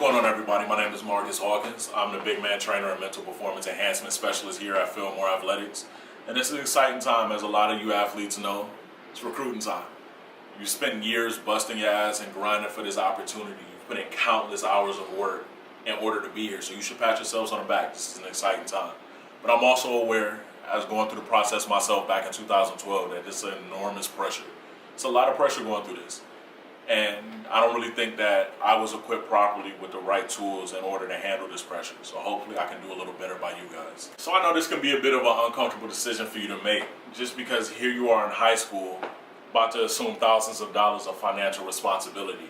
going on, everybody? My name is Markus Hawkins. I'm the big man trainer and mental performance enhancement specialist here at Filmore Athletics. And it's an exciting time, as a lot of you athletes know. It's recruiting time. You spent years busting your ass and grinding for this opportunity. You've put in countless hours of work in order to be here, so you should pat yourselves on the back. This is an exciting time. But I'm also aware, as going through the process myself back in 2012, that this is an enormous pressure. It's a lot of pressure going through this. And I don't really think that I was equipped properly with the right tools in order to handle this pressure. So hopefully I can do a little better by you guys. So I know this can be a bit of an uncomfortable decision for you to make, just because here you are in high school, about to assume thousands of dollars of financial responsibility.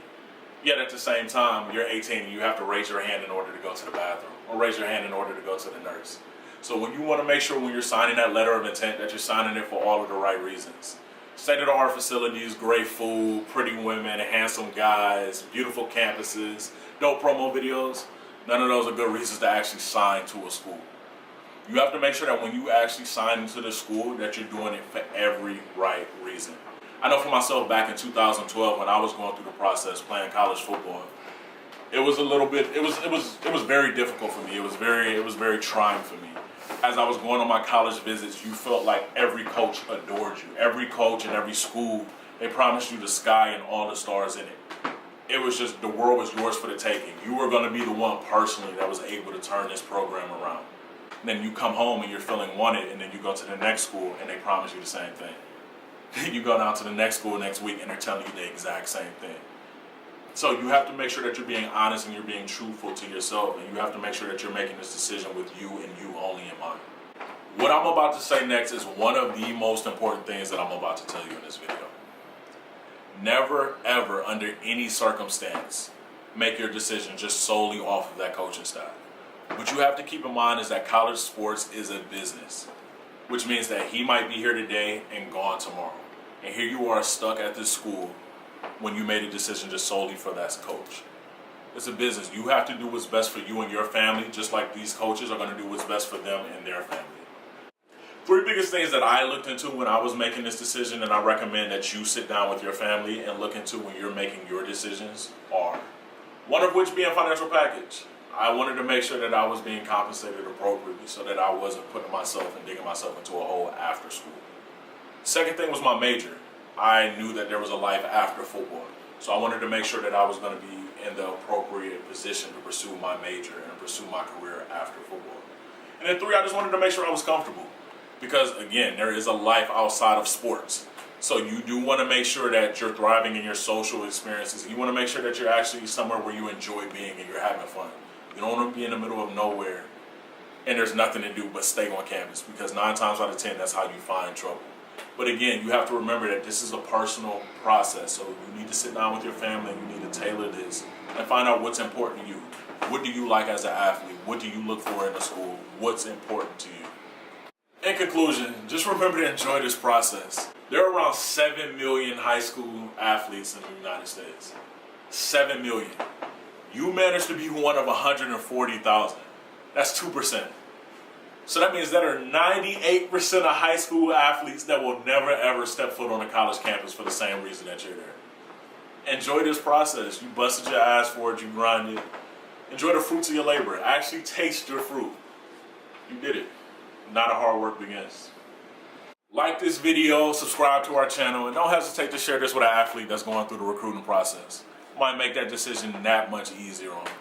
Yet at the same time, you're 18 and you have to raise your hand in order to go to the bathroom, or raise your hand in order to go to the nurse. So when you want to make sure when you're signing that letter of intent that you're signing it for all of the right reasons. State-of-the-art facilities, great food, pretty women, handsome guys, beautiful campuses, dope promo videos. None of those are good reasons to actually sign to a school. You have to make sure that when you actually sign into the school that you're doing it for every right reason. I know for myself back in 2012 when I was going through the process playing college football, it was a little bit, it was very difficult for me. It was very trying for me. As I was going on my college visits, you felt like every coach adored you. Every coach and every school, they promised you the sky and all the stars in it. It was just, the world was yours for the taking. You were going to be the one personally that was able to turn this program around. And then you come home and you're feeling wanted, and then you go to the next school and they promise you the same thing. You go down to the next school next week and they're telling you the exact same thing. So you have to make sure that you're being honest and you're being truthful to yourself, and you have to make sure that you're making this decision with you and you only in mind. What I'm about to say next is one of the most important things that I'm about to tell you in this video. Never, ever, under any circumstance, make your decision just solely off of that coaching staff. What you have to keep in mind is that college sports is a business, which means that he might be here today and gone tomorrow. And here you are stuck at this school when you made a decision just solely for that coach. It's a business. You have to do what's best for you and your family, just like these coaches are going to do what's best for them and their family. Three biggest things that I looked into when I was making this decision, and I recommend that you sit down with your family and look into when you're making your decisions, are one of which being financial package. I wanted to make sure that I was being compensated appropriately so that I wasn't putting myself and digging myself into a hole after school. Second thing was my major. I knew that there was a life after football. So I wanted to make sure that I was going to be in the appropriate position to pursue my major and pursue my career after football. And then three, I just wanted to make sure I was comfortable. Because again, there is a life outside of sports. So you do want to make sure that you're thriving in your social experiences. You want to make sure that you're actually somewhere where you enjoy being and you're having fun. You don't want to be in the middle of nowhere and there's nothing to do but stay on campus, because 9 times out of 10, that's how you find trouble. But again, you have to remember that this is a personal process. So you need to sit down with your family, you need to tailor this and find out what's important to you. What do you like as an athlete? What do you look for in a school? What's important to you? In conclusion, just remember to enjoy this process. There are around 7 million high school athletes in the United States. 7 million. You managed to be one of 140,000. That's 2%. So that means there are 98% of high school athletes that will never ever step foot on a college campus for the same reason that you're there. Enjoy this process. You busted your ass for it, you grinded. Enjoy the fruits of your labor. Actually taste your fruit. You did it. Now the hard work begins. Like this video, subscribe to our channel, and don't hesitate to share this with an athlete that's going through the recruiting process. Might make that decision that much easier on them.